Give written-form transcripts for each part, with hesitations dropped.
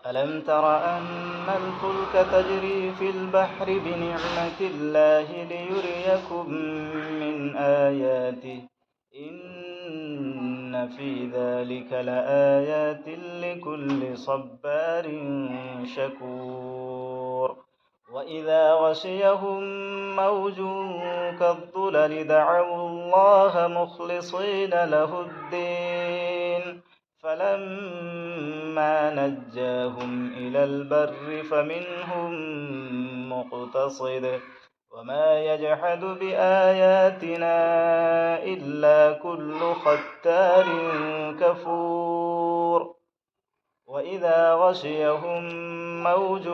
ألم تر أن الفلك تجري في البحر بنعمة الله ليريكم من آياته إن في ذلك لآيات لكل صبار شكور وإذا غشيهم موج كالظلل دعوا الله مخلصين له الدين فلما نجاهم إلى البر فمنهم مقتصد وما يجحد بآياتنا إلا كل ختار كفور وإذا غشيهم موج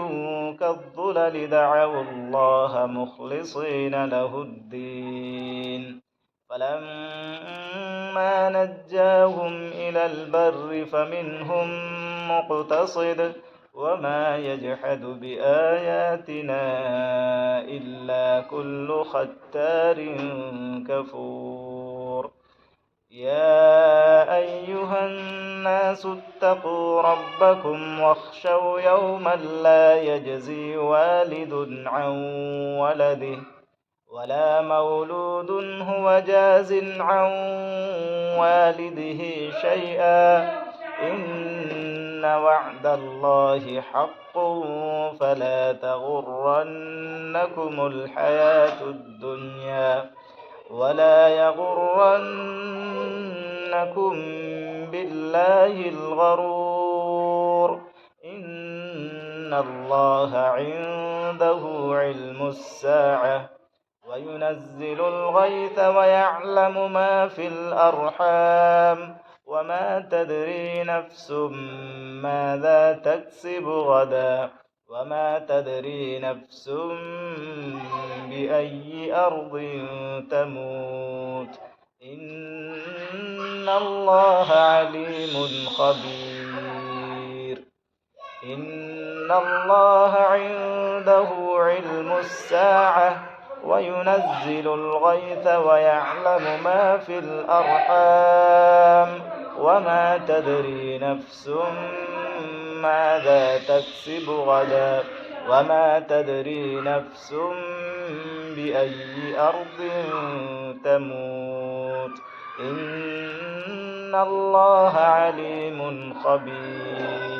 كالظلل دعوا الله مخلصين له الدين فلما نجاهم إلى البر فمنهم مقتصد وما يجحد بآياتنا إلا كل ختار كفور يا أيها الناس اتقوا ربكم واخشوا يوما لا يجزي والد عن ولده ولا مولود هو جاز عن والده شيئا إن وعد الله حق فلا تغرنكم الحياة الدنيا ولا يغرنكم بالله الغرور إن الله عنده علم الساعة وينزل الغيث ويعلم ما في الأرحام وما تدري نفس ماذا تكسب غدا وما تدري نفس بأي أرض تموت إن الله عليم خبير إن الله عنده علم الساعة وينزل الغيث ويعلم ما في الأرحام وما تدري نفس ماذا تكسب غدا وما تدري نفس بأي أرض تموت إن الله عليم خبير